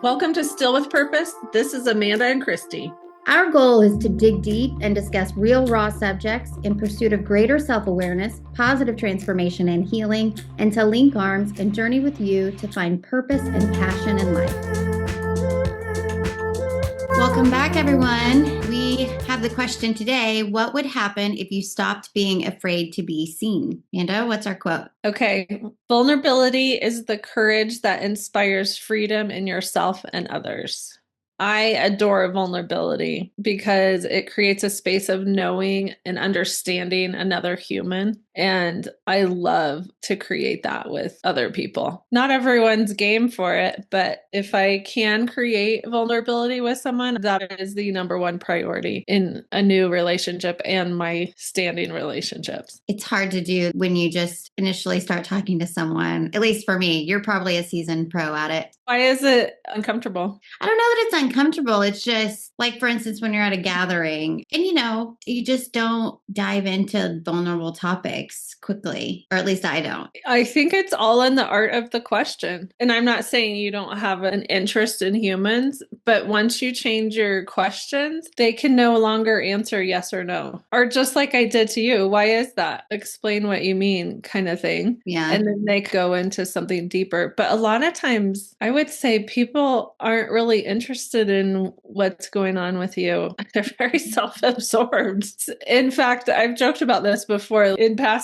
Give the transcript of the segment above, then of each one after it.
Welcome to Still with Purpose. This is Amanda and Christy. Our goal is to dig deep and discuss real, raw subjects in pursuit of greater self-awareness, positive transformation and healing, and to link arms and journey with you to find purpose and passion in life. Welcome back, everyone. We have the question today: what would happen if you stopped being afraid to be seen? Amanda, what's our quote? Okay. Vulnerability is the courage that inspires freedom in yourself and others. I adore vulnerability because it creates a space of knowing and understanding another human. And I love to create that with other people. Not everyone's game for it, but if I can create vulnerability with someone, that is the number one priority in a new relationship and my standing relationships. It's hard to do when you just initially start talking to someone. At least for me, you're probably a seasoned pro at it. Why is it uncomfortable? I don't know that it's uncomfortable. It's just like, for instance, when you're at a gathering and, you just don't dive into vulnerable topics quickly, or at least I don't. I think it's all in the art of the question. And I'm not saying you don't have an interest in humans, but once you change your questions, they can no longer answer yes or no. Or just like I did to you, why is that? Explain what you mean, kind of thing. Yeah. And then they go into something deeper. But a lot of times, I would say people aren't really interested in what's going on with you. They're very self-absorbed. In fact, I've joked about this before in passing.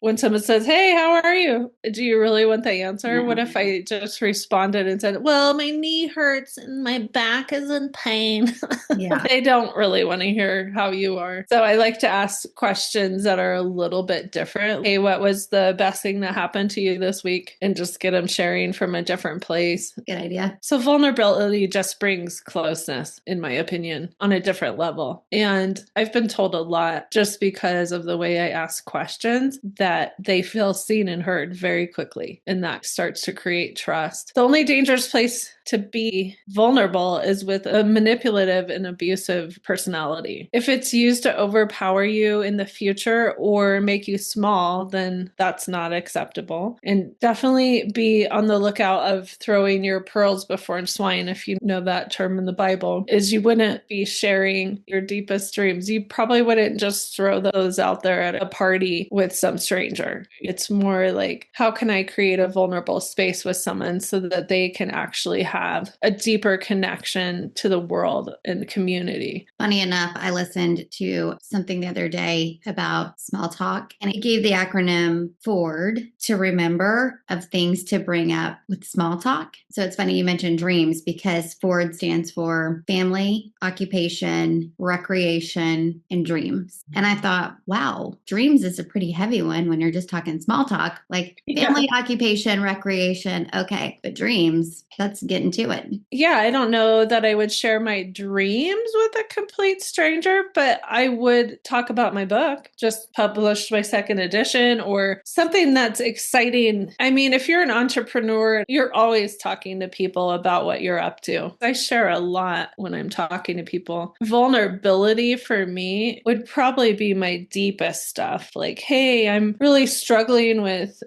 When someone says, "Hey, how are you?" Do you really want the answer? No. What if I just responded and said, "Well, my knee hurts and my back is in pain." Yeah. They don't really want to hear how you are. So I like to ask questions that are a little bit different. Hey, what was the best thing that happened to you this week? And just get them sharing from a different place. Good idea. So vulnerability just brings closeness, in my opinion, on a different level. And I've been told a lot just because of the way I ask questions that they feel seen and heard very quickly. And that starts to create trust. The only dangerous place to be vulnerable is with a manipulative and abusive personality. If it's used to overpower you in the future or make you small, then that's not acceptable. And definitely be on the lookout of throwing your pearls before swine, if you know that term in the Bible, is you wouldn't be sharing your deepest dreams. You probably wouldn't just throw those out there at a party with some stranger. It's more like, how can I create a vulnerable space with someone so that they can actually have a deeper connection to the world and community? Funny enough, I listened to something the other day about small talk, and it gave the acronym FORD, to remember, of things to bring up with small talk. So it's funny you mentioned dreams, because FORD stands for family, occupation, recreation, and dreams. And I thought, wow, dreams is a pretty heavy one when you're just talking small talk, like family, occupation, recreation. Okay, but dreams, that's getting to it. Yeah, I don't know that I would share my dreams with a complete stranger, but I would talk about my book, just published my second edition, or something that's exciting. I mean, if you're an entrepreneur, you're always talking to people about what you're up to. I share a lot when I'm talking to people. Vulnerability for me would probably be my deepest stuff. Like, hey, I'm really struggling with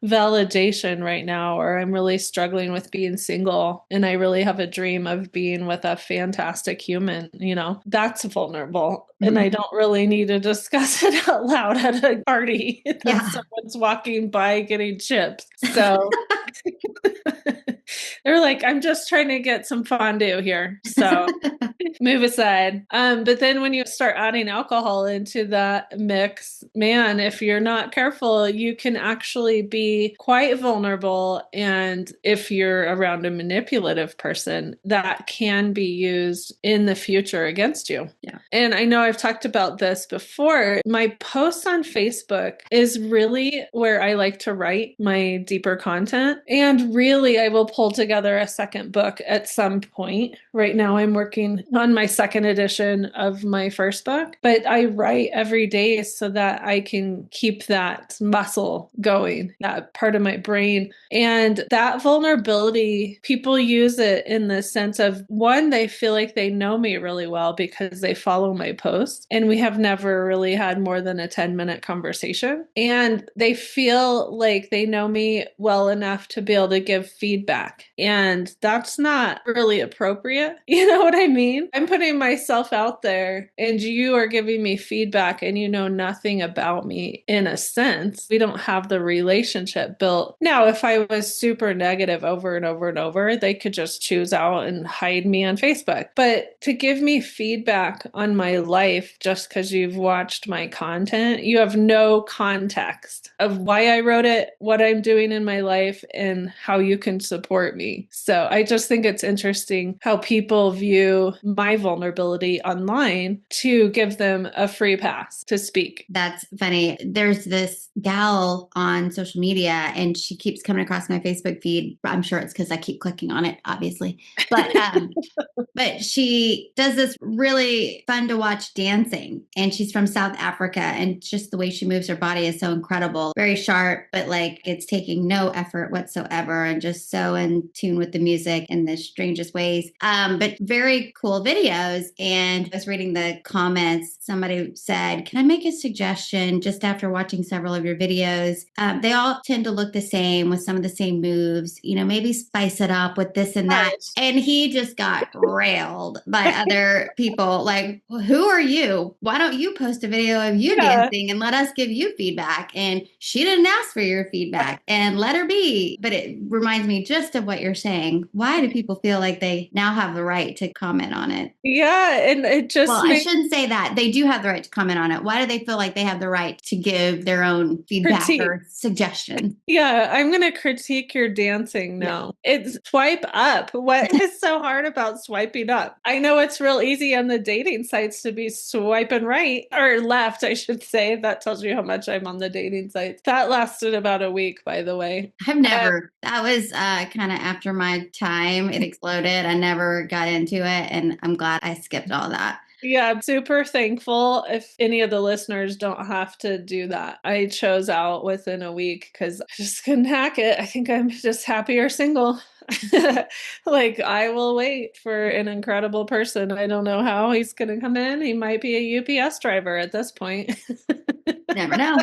validation right now, or I'm really struggling with being single and I really have a dream of being with a fantastic human, that's vulnerable. Mm-hmm. And I don't really need to discuss it out loud at a party that someone's walking by getting chips. So they're like, I'm just trying to get some fondue here. So move aside. But then when you start adding alcohol into that mix, man, if you're not careful, you can actually be quite vulnerable. And if you're around a manipulative person, that can be used in the future against you. Yeah. And I know I've talked about this before. My posts on Facebook is really where I like to write my deeper content. And really, I will pull together a second book at some point. Right now, I'm working on on my second edition of my first book, but I write every day so that I can keep that muscle going, that part of my brain. And that vulnerability, people use it in the sense of one, they feel like they know me really well because they follow my posts. And we have never really had more than a 10-minute conversation. And they feel like they know me well enough to be able to give feedback. And that's not really appropriate. You know what I mean? I'm putting myself out there and you are giving me feedback and you know nothing about me in a sense. We don't have the relationship built. Now, if I was super negative over and over and over, they could just choose out and hide me on Facebook. But to give me feedback on my life just because you've watched my content, you have no context of why I wrote it, what I'm doing in my life, and how you can support me. So I just think it's interesting how people view my vulnerability online to give them a free pass to speak. That's funny. There's this gal on social media and she keeps coming across my Facebook feed. I'm sure it's because I keep clicking on it, obviously. But she does this really fun to watch dancing, and she's from South Africa, and just the way she moves her body is so incredible. Very sharp, but like it's taking no effort whatsoever and just so in tune with the music in the strangest ways. But very cool videos. And I was reading the comments. Somebody said, "Can I make a suggestion just after watching several of your videos? They all tend to look the same with some of the same moves. Maybe spice it up with this and that." And he just got railed by other people. Like, well, who are you? Why don't you post a video of you dancing and let us give you feedback? And she didn't ask for your feedback, and let her be. But it reminds me just of what you're saying. Why do people feel like they now have the right to comment on it? Yeah. And it just I shouldn't say that. They do have the right to comment on it. Why do they feel like they have the right to give their own feedback or suggestion? Yeah, I'm going to critique your dancing now. Yeah. It's swipe up. What is so hard about swiping up? I know it's real easy on the dating sites to be swiping right or left, I should say. That tells you how much I'm on the dating sites. That lasted about a week, by the way. I've never, that was kind of after my time. It exploded. I never got into it. And I'm glad I skipped all that. Yeah, I'm super thankful if any of the listeners don't have to do that. I chose out within a week because I just couldn't hack it. I think I'm just happier single. Like, I will wait for an incredible person. I don't know how he's going to come in. He might be a UPS driver at this point. Never know.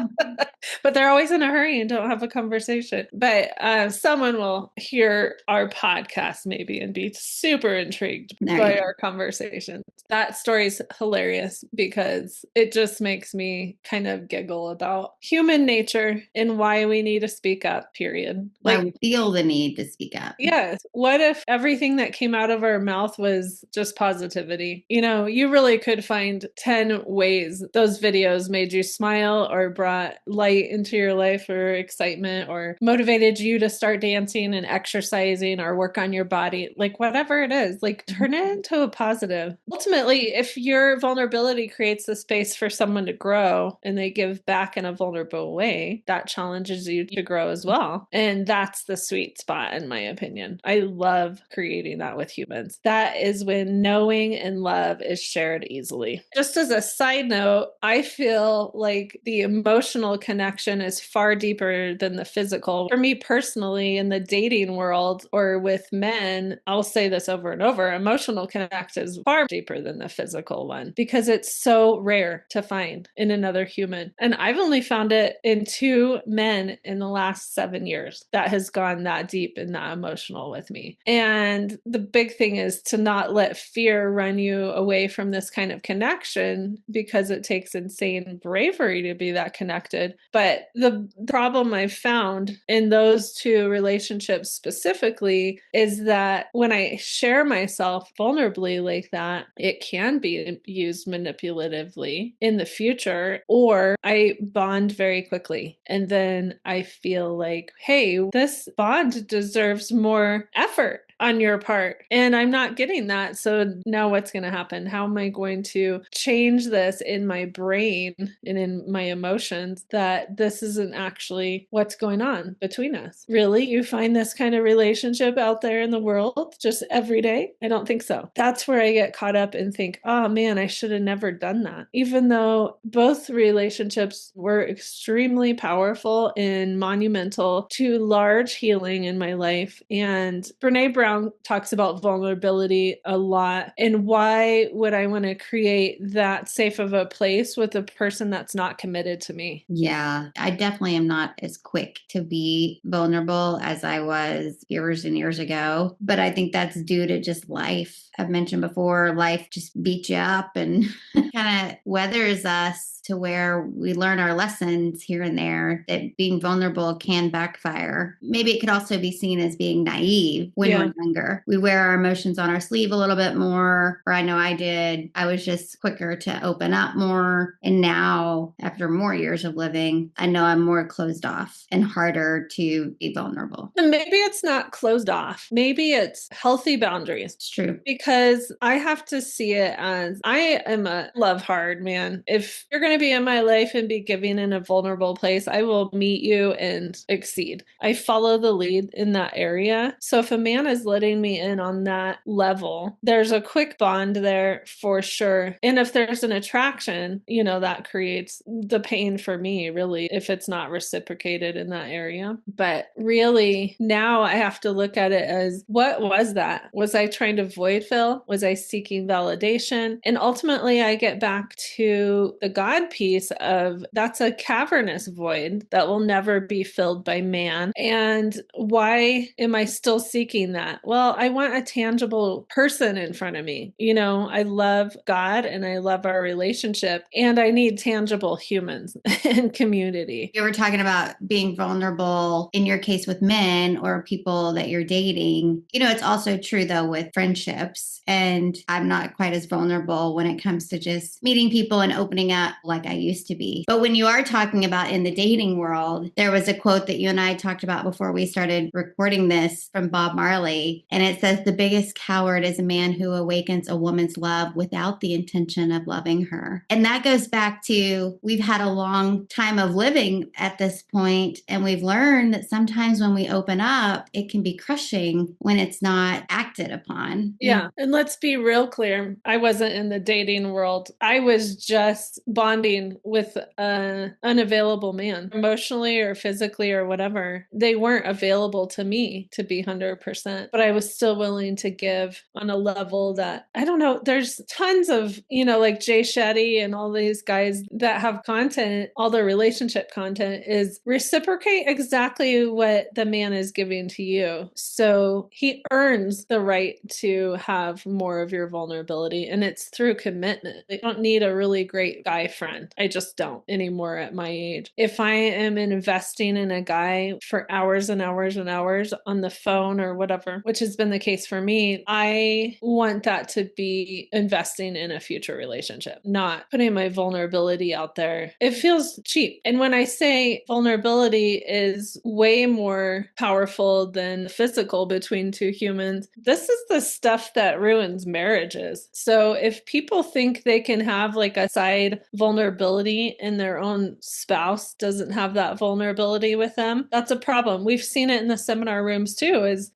But they're always in a hurry and don't have a conversation. But someone will hear our podcast maybe and be super intrigued by our conversation. That story's hilarious because it just makes me kind of giggle about human nature and why we need to speak up, period. Why we feel the need to speak up. Yes. What if everything that came out of our mouth was just positivity? You really could find 10 ways those videos made you smile or brought light into your life or excitement or motivated you to start dancing and exercising or work on your body, like whatever it is, like turn it into a positive. Ultimately, if your vulnerability creates the space for someone to grow and they give back in a vulnerable way, that challenges you to grow as well. And that's the sweet spot, in my opinion. I love creating that with humans. That is when knowing and love is shared easily. Just as a side note, I feel like the emotional connection is far deeper than the physical. For me personally, in the dating world or with men, I'll say this over and over, emotional connect is far deeper than the physical one because it's so rare to find in another human. And I've only found it in 2 men in the last 7 years that has gone that deep and that emotional with me. And the big thing is to not let fear run you away from this kind of connection because it takes insane bravery to be that connected. But the problem I've found in those 2 relationships specifically is that when I share myself vulnerably like that, it can be used manipulatively in the future, or I bond very quickly. And then I feel like, hey, this bond deserves more effort. on your part. And I'm not getting that. So now what's going to happen? How am I going to change this in my brain and in my emotions that this isn't actually what's going on between us? Really? You find this kind of relationship out there in the world just every day? I don't think so. That's where I get caught up and think, oh man, I should have never done that. Even though both relationships were extremely powerful and monumental to large healing in my life. And Brene Brown talks about vulnerability a lot. And why would I want to create that safe of a place with a person that's not committed to me? Yeah, I definitely am not as quick to be vulnerable as I was years and years ago. But I think that's due to just life. I've mentioned before, life just beats you up and kind of weathers us to where we learn our lessons here and there, that being vulnerable can backfire. Maybe it could also be seen as being naive when we're younger. We wear our emotions on our sleeve a little bit more, or I know I did. I was just quicker to open up more. And now, after more years of living, I know I'm more closed off and harder to be vulnerable. And maybe it's not closed off. Maybe it's healthy boundaries. It's true. Because I have to see it as I am a love hard man. If you're going to be in my life and be giving in a vulnerable place, I will meet you and exceed. I follow the lead in that area. So if a man is letting me in on that level, there's a quick bond there for sure. And if there's an attraction, that creates the pain for me, really, if it's not reciprocated in that area. But really, now I have to look at it as, what was that? Was I trying to void fill? Was I seeking validation? And ultimately, I get back to the God piece of, that's a cavernous void that will never be filled by man. And why am I still seeking that? Well, I want a tangible person in front of me. I love God and I love our relationship, and I need tangible humans and community. You were talking about being vulnerable in your case with men or people that you're dating. It's also true though with friendships. And I'm not quite as vulnerable when it comes to just meeting people and opening up like I used to be. But when you are talking about in the dating world, there was a quote that you and I talked about before we started recording this from Bob Marley. And it says, "The biggest coward is a man who awakens a woman's love without the intention of loving her." And that goes back to, we've had a long time of living at this point, and we've learned that sometimes when we open up, it can be crushing when it's not acted upon. Yeah. And let's be real clear. I wasn't in the dating world. I was just bonding with an unavailable man, emotionally or physically or whatever. They weren't available to me to be 100%, but I was still willing to give on a level that, I don't know, there's tons of, like Jay Shetty and all these guys that have content, all their relationship content is reciprocate exactly what the man is giving to you. So he earns the right to have more of your vulnerability, and it's through commitment. I don't need a really great guy friend. I just don't anymore at my age. If I am investing in a guy for hours and hours and hours on the phone or whatever, which has been the case for me, I want that to be investing in a future relationship, not putting my vulnerability out there. It feels cheap. And when I say vulnerability is way more powerful than physical between two humans, this is the stuff that ruins marriages. So if people think they can have like a side vulnerability and their own spouse doesn't have that vulnerability with them, that's a problem. We've seen it in the seminar rooms too, is,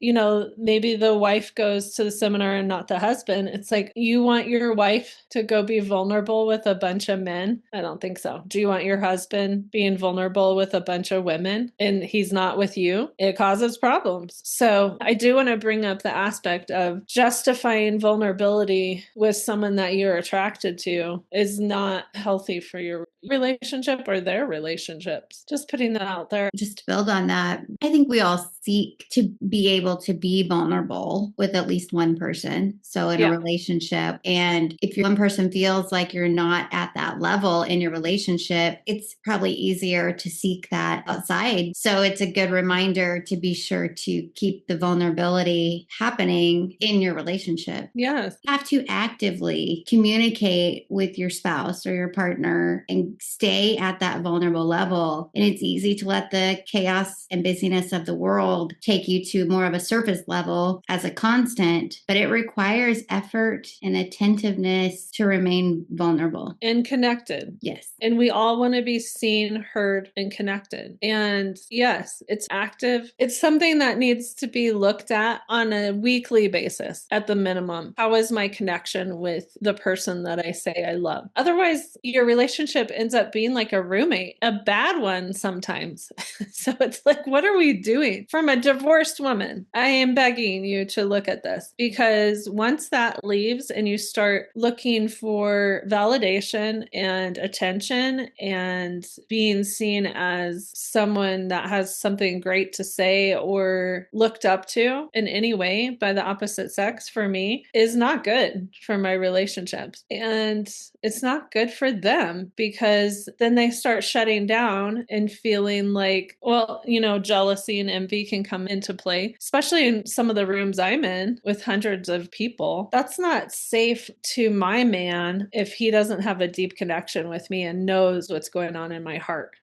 maybe the wife goes to the seminar and not the husband. It's like, you want your wife to go be vulnerable with a bunch of men? I don't think so. Do you want your husband being vulnerable with a bunch of women and he's not with you? It causes problems. So I do want to bring up the aspect of justifying vulnerability with someone that you're attracted to is not healthy for your relationship or their relationships. Just putting that out there. Just to build on that, I think we all seek to be able to be vulnerable with at least one person. So in a relationship, and if one person feels like you're not at that level in your relationship, it's probably easier to seek that outside. So it's a good reminder to be sure to keep the vulnerability happening in your relationship. Yes. You have to actively communicate with your spouse or your partner and can stay at that vulnerable level. And it's easy to let the chaos and busyness of the world take you to more of a surface level as a constant, but it requires effort and attentiveness to remain vulnerable and connected. Yes. And we all want to be seen, heard, and connected. And yes, it's active. It's something that needs to be looked at on a weekly basis at the minimum. How is my connection with the person that I say I love? Otherwise, your relationship ends up being like a roommate, a bad one sometimes. So it's like, what are we doing? From a divorced woman, I am begging you to look at this, because once that leaves and you start looking for validation and attention and being seen as someone that has something great to say or looked up to in any way by the opposite sex, for me, is not good for my relationships. And it's not good for them, because then they start shutting down and feeling like, well, jealousy and envy can come into play, especially in some of the rooms I'm in with hundreds of people. That's not safe to my man if he doesn't have a deep connection with me and knows what's going on in my heart.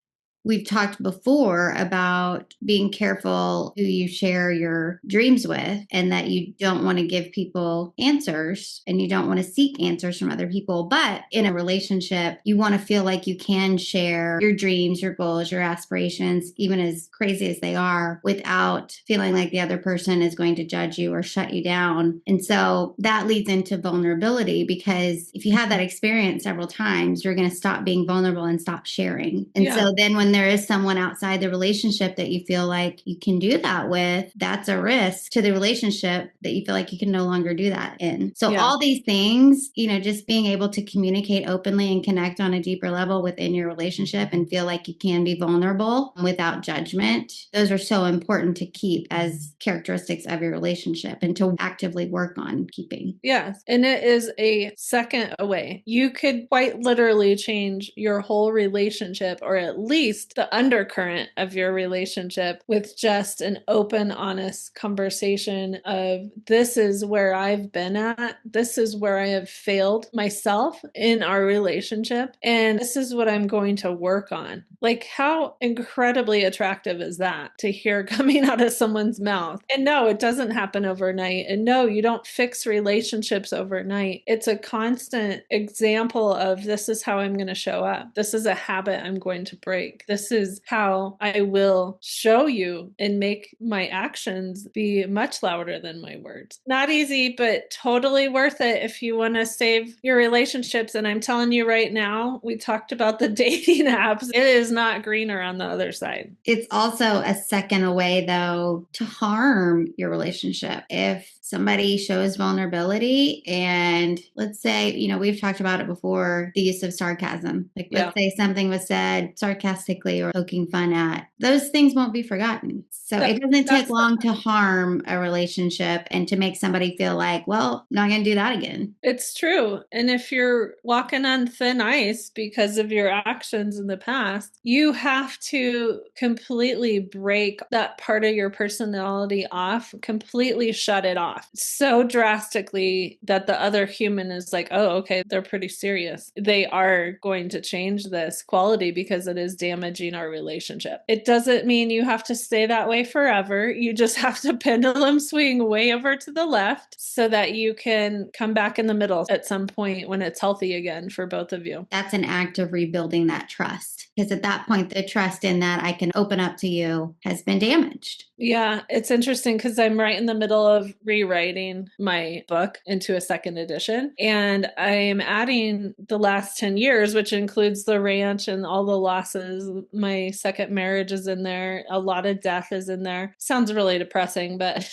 We've talked before about being careful who you share your dreams with, and that you don't want to give people answers and you don't want to seek answers from other people. But in a relationship, you want to feel like you can share your dreams, your goals, your aspirations, even as crazy as they are, without feeling like the other person is going to judge you or shut you down. And so that leads into vulnerability, because if you have that experience several times, you're going to stop being vulnerable and stop sharing. And so then when there is someone outside the relationship that you feel like you can do that with, that's a risk to the relationship that you feel like you can no longer do that in. So all these things, just being able to communicate openly and connect on a deeper level within your relationship and feel like you can be vulnerable without judgment, those are so important to keep as characteristics of your relationship and to actively work on keeping. Yes. And it is a second away. You could quite literally change your whole relationship, or at least the undercurrent of your relationship, with just an open, honest conversation of, this is where I've been at. This is where I have failed myself in our relationship. And this is what I'm going to work on. Like, how incredibly attractive is that to hear coming out of someone's mouth? And no, it doesn't happen overnight. And no, you don't fix relationships overnight. It's a constant example of, this is how I'm going to show up. This is a habit I'm going to break. This is how I will show you and make my actions be much louder than my words. Not easy, but totally worth it if you want to save your relationships. And I'm telling you right now, we talked about the dating apps. It is not greener on the other side. It's also a second away, though, to harm your relationship. If somebody shows vulnerability, and let's say, we've talked about it before, the use of sarcasm. Like, let's say something was said sarcastically or poking fun at, those things won't be forgotten. So it doesn't take long to harm a relationship and to make somebody feel like, well, I'm not going to do that again. It's true. And if you're walking on thin ice because of your actions in the past, you have to completely break that part of your personality off, completely shut it off so drastically that the other human is like, oh, okay, they're pretty serious. They are going to change this quality because it is damaging our relationship. It doesn't mean you have to stay that way forever. You just have to pendulum swing way over to the left so that you can come back in the middle at some point when it's healthy again for both of you. That's an act of rebuilding that trust, because at that point, the trust in that I can open up to you has been damaged. Yeah, it's interesting because I'm right in the middle of rewriting my book into a second edition. And I'm adding the last 10 years, which includes the ranch and all the losses. My second marriage is in there. A lot of death is in there. Sounds really depressing, but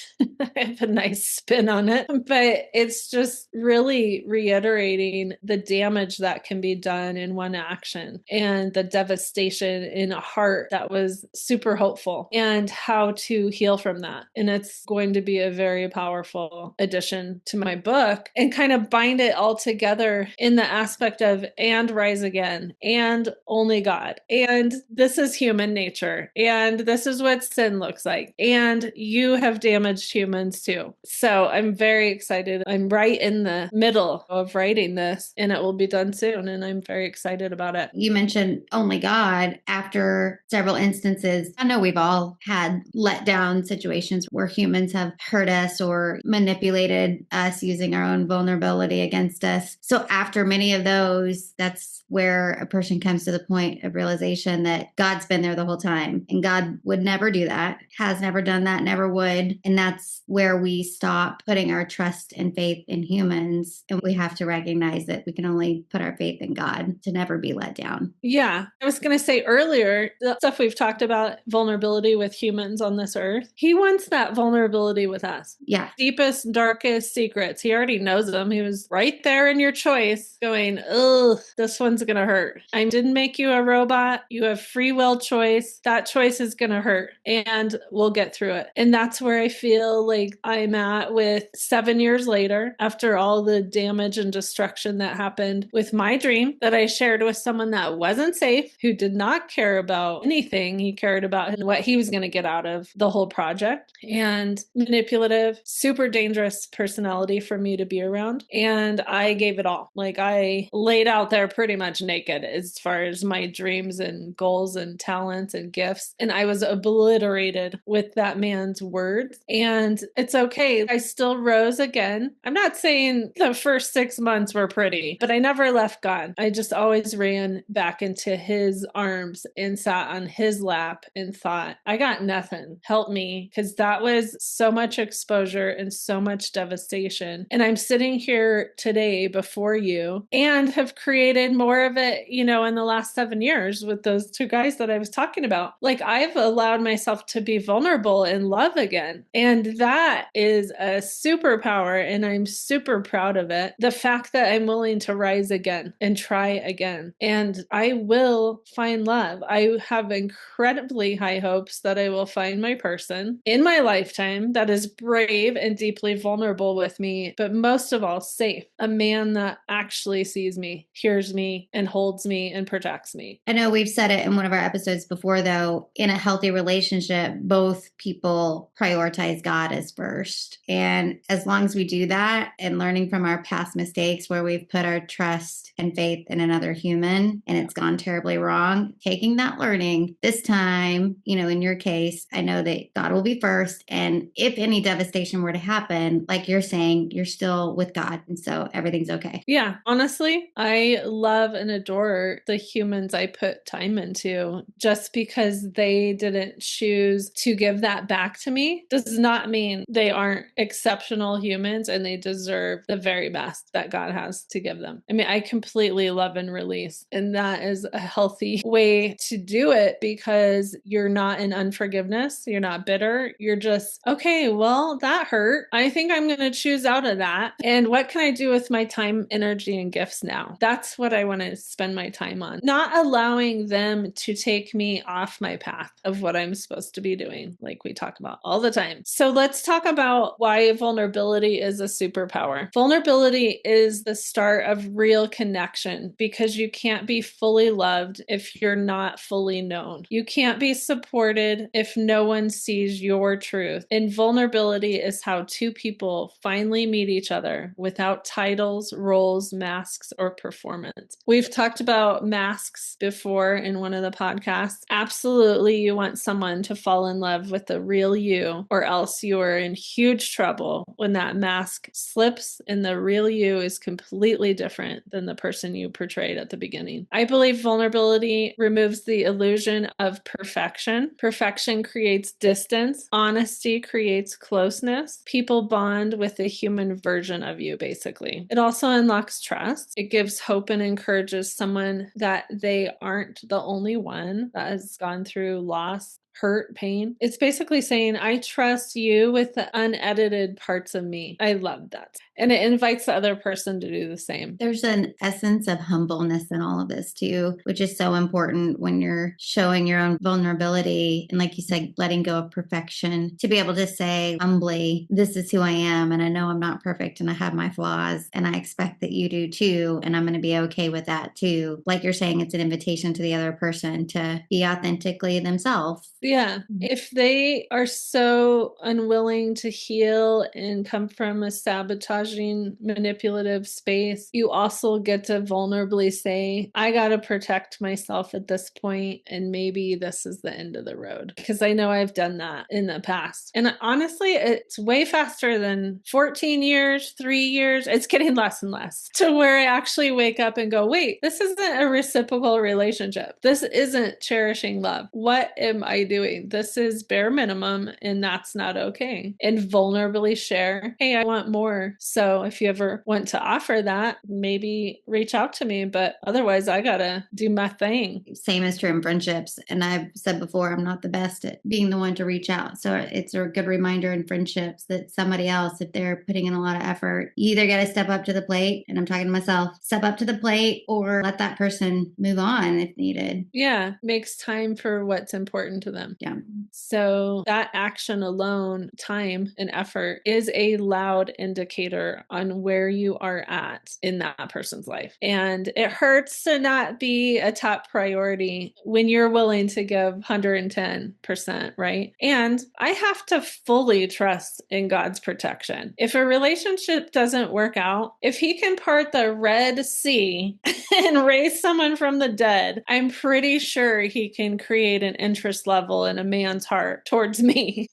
I have a nice spin on it. But it's just really reiterating the damage that can be done in one action and the devastation in a heart that was super hopeful, and how to heal from that. And it's going to be a very powerful addition to my book, and kind of bind it all together in the aspect of, and rise again, and only God, and And this is human nature. And this is what sin looks like. And you have damaged humans too. So I'm very excited. I'm right in the middle of writing this, and it will be done soon. And I'm very excited about it. You mentioned only God after several instances. I know we've all had letdown situations where humans have hurt us or manipulated us using our own vulnerability against us. So after many of those, that's where a person comes to the point of realization that God's been there the whole time, and God would never do that, has never done that, never would. And that's where we stop putting our trust and faith in humans. And we have to recognize that we can only put our faith in God to never be let down. Yeah. I was going to say earlier, the stuff we've talked about, vulnerability with humans on this earth, he wants that vulnerability with us. Yeah. Deepest, darkest secrets. He already knows them. He was right there in your choice going, ugh, this one's going to hurt. I didn't make you a robot. You have free will choice. That choice is going to hurt, and we'll get through it. And that's where I feel like I'm at with 7 years later, after all the damage and destruction that happened with my dream that I shared with someone that wasn't safe, who did not care about anything. He cared about what he was going to get out of the whole project, and manipulative, super dangerous personality for me to be around. And I gave it all. Like, I laid out there pretty much naked as far as my dreams and goals and talents and gifts. And I was obliterated with that man's words. And it's okay. I still rose again. I'm not saying the first 6 months were pretty, but I never left God. I just always ran back into his arms and sat on his lap and thought, I got nothing. Help me. Because that was so much exposure and so much devastation. And I'm sitting here today before you and have created more of it, in the last 7 years with those 2 guys that I was talking about. Like, I've allowed myself to be vulnerable in love again. And that is a superpower, and I'm super proud of it. The fact that I'm willing to rise again and try again. And I will find love. I have incredibly high hopes that I will find my person in my lifetime that is brave and deeply vulnerable with me, but most of all, safe. A man that actually sees me, hears me, and holds me and protects me. I know we've said it in one of our episodes before, though, in a healthy relationship, both people prioritize God as first. And as long as we do that and learning from our past mistakes where we've put our trust and faith in another human and it's gone terribly wrong, taking that learning this time, in your case, I know that God will be first. And if any devastation were to happen, like you're saying, you're still with God. And so everything's okay. Yeah. Honestly, I love and adore the humans I put time into. Just because they didn't choose to give that back to me does not mean they aren't exceptional humans and they deserve the very best that God has to give them. I mean, I completely love and release, and that is a healthy way to do it because you're not in unforgiveness. You're not bitter. You're just, okay, well, that hurt. I think I'm going to choose out of that. And what can I do with my time, energy, and gifts now? That's what I want to spend my time on. Not allowing them to take me off my path of what I'm supposed to be doing, like we talk about all the time. So let's talk about why vulnerability is a superpower. Vulnerability is the start of real connection because you can't be fully loved if you're not fully known. You can't be supported if no one sees your truth. And vulnerability is how 2 people finally meet each other without titles, roles, masks, or performance. We've talked about masks before in one of the podcasts. Absolutely, you want someone to fall in love with the real you, or else you are in huge trouble when that mask slips and the real you is completely different than the person you portrayed at the beginning. I believe vulnerability removes the illusion of perfection. Perfection creates distance. Honesty creates closeness. People bond with the human version of you, basically. It also unlocks trust. It gives hope and encourages someone that they aren't the only one that has gone through loss hurt, pain. It's basically saying, I trust you with the unedited parts of me. I love that. And it invites the other person to do the same. There's an essence of humbleness in all of this too, which is so important when you're showing your own vulnerability. And like you said, letting go of perfection, to be able to say humbly, this is who I am. And I know I'm not perfect and I have my flaws and I expect that you do too. And I'm going to be okay with that too. Like you're saying, it's an invitation to the other person to be authentically themselves. Yeah. If they are so unwilling to heal and come from a sabotaging, manipulative space, you also get to vulnerably say, I got to protect myself at this point, and maybe this is the end of the road. Because I know I've done that in the past. And honestly, it's way faster than 14 years, 3 years. It's getting less and less to where I actually wake up and go, wait, this isn't a reciprocal relationship. This isn't cherishing love. What am I doing? This is bare minimum, and that's not okay. And vulnerably share, hey, I want more. So if you ever want to offer that, maybe reach out to me. But otherwise, I gotta do my thing. Same is true in friendships. And I've said before, I'm not the best at being the one to reach out. So it's a good reminder in friendships that somebody else, if they're putting in a lot of effort, you either got to step up to the plate, and I'm talking to myself, step up to the plate, or let that person move on if needed. Yeah, makes time for what's important to them. Yeah. So that action alone, time and effort, is a loud indicator on where you are at in that person's life. And it hurts to not be a top priority when you're willing to give 110%, right? And I have to fully trust in God's protection. If a relationship doesn't work out, if he can part the Red Sea and raise someone from the dead, I'm pretty sure he can create an interest level in a man's heart towards me.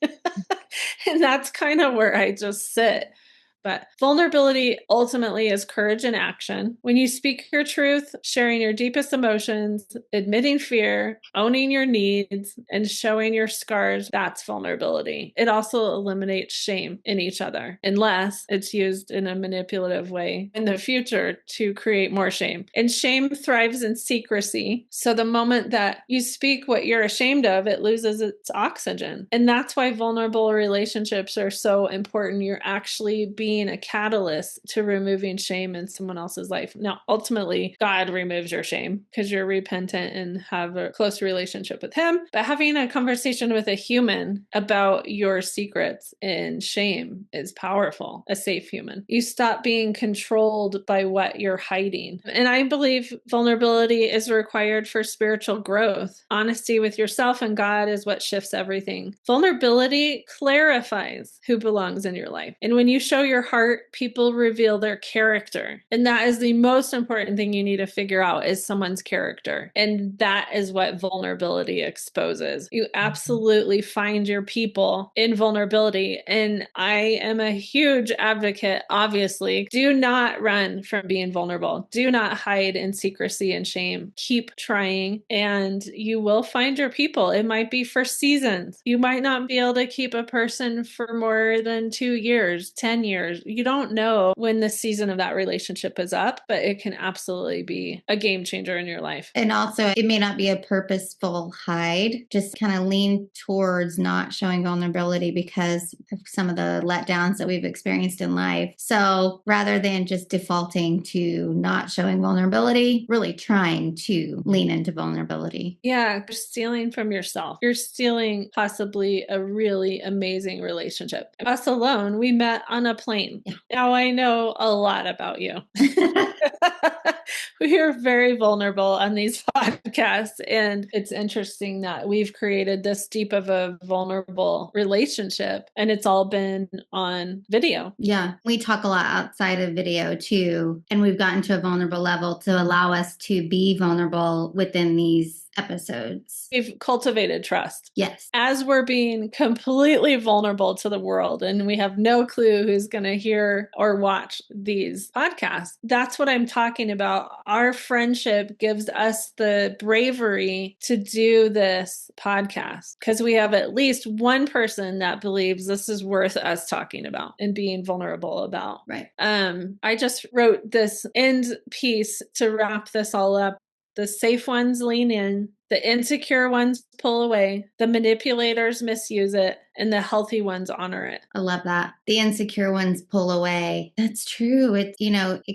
And that's kind of where I just sit. But vulnerability ultimately is courage in action. When you speak your truth, sharing your deepest emotions, admitting fear, owning your needs, and showing your scars, that's vulnerability. It also eliminates shame in each other, unless it's used in a manipulative way in the future to create more shame. And shame thrives in secrecy. So the moment that you speak what you're ashamed of, it loses its oxygen. And that's why vulnerable relationships are so important. You're actually being a catalyst to removing shame in someone else's life. Now, ultimately, God removes your shame because you're repentant and have a close relationship with him. But having a conversation with a human about your secrets and shame is powerful, a safe human. You stop being controlled by what you're hiding. And I believe vulnerability is required for spiritual growth. Honesty with yourself and God is what shifts everything. Vulnerability clarifies who belongs in your life. And when you show your heart, people reveal their character. And that is the most important thing you need to figure out, is someone's character. And that is what vulnerability exposes. You absolutely find your people in vulnerability. And I am a huge advocate, obviously. Do not run from being vulnerable. Do not hide in secrecy and shame. Keep trying, and you will find your people. It might be for seasons. You might not be able to keep a person for more than 2 years, 10 years. You don't know when the season of that relationship is up, but it can absolutely be a game changer in your life. And also, it may not be a purposeful hide, just kind of lean towards not showing vulnerability because of some of the letdowns that we've experienced in life. So rather than just defaulting to not showing vulnerability, really trying to lean into vulnerability. Yeah, you're stealing from yourself. You're stealing possibly a really amazing relationship. Us alone, we met on a plane. Yeah. Now I know a lot about you. We are very vulnerable on these podcasts, and it's interesting that we've created this deep of a vulnerable relationship, and it's all been on video. Yeah, we talk a lot outside of video too, and we've gotten to a vulnerable level to allow us to be vulnerable within these episodes. We've cultivated trust. Yes. As we're being completely vulnerable to the world, and we have no clue who's going to hear or watch these podcasts. That's what I'm talking about. Our friendship gives us the bravery to do this podcast because we have at least one person that believes this is worth us talking about and being vulnerable about. Right. I just wrote this end piece to wrap this all up. The safe ones lean in, The insecure ones pull away, the manipulators misuse it, and the healthy ones honor it. I love that. The insecure ones pull away. That's true. It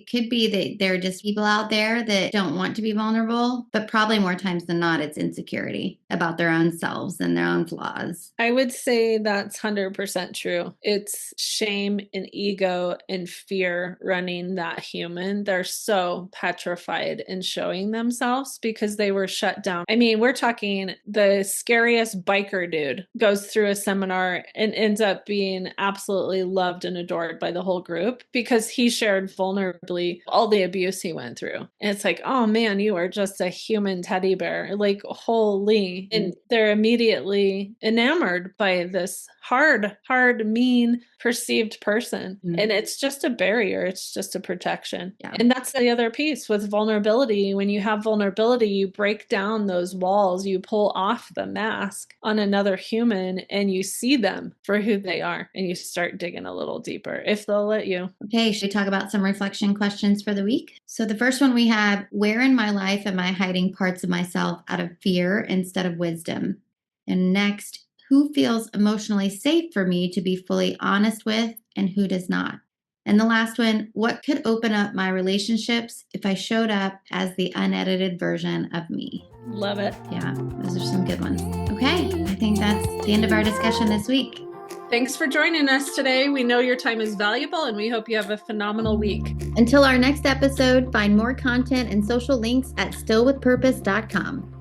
could be that there are just people out there that don't want to be vulnerable, but probably more times than not, it's insecurity about their own selves and their own flaws. I would say that's 100% true. It's shame and ego and fear running that human. They're so petrified in showing themselves because they were shut down. I mean, we're talking the scariest biker dude goes through a seminar and ends up being absolutely loved and adored by the whole group because he shared vulnerably all the abuse he went through. And it's like, oh man, you are just a human teddy bear. Like, holy. And they're immediately enamored by this hard, mean, perceived person. And it's just a barrier. It's just a protection. Yeah. And that's the other piece with vulnerability. When you have vulnerability, you break down those walls, you pull off the mask on another human and you see them for who they are and you start digging a little deeper if they'll let you. Okay, should we talk about some reflection questions for the week? So the first one we have, where in my life am I hiding parts of myself out of fear instead of wisdom? And next, who feels emotionally safe for me to be fully honest with and who does not? And the last one, what could open up my relationships if I showed up as the unedited version of me? Love it. Yeah, those are some good ones. Okay, I think that's the end of our discussion this week. Thanks for joining us today. We know your time is valuable and we hope you have a phenomenal week. Until our next episode, find more content and social links at stillwithpurpose.com.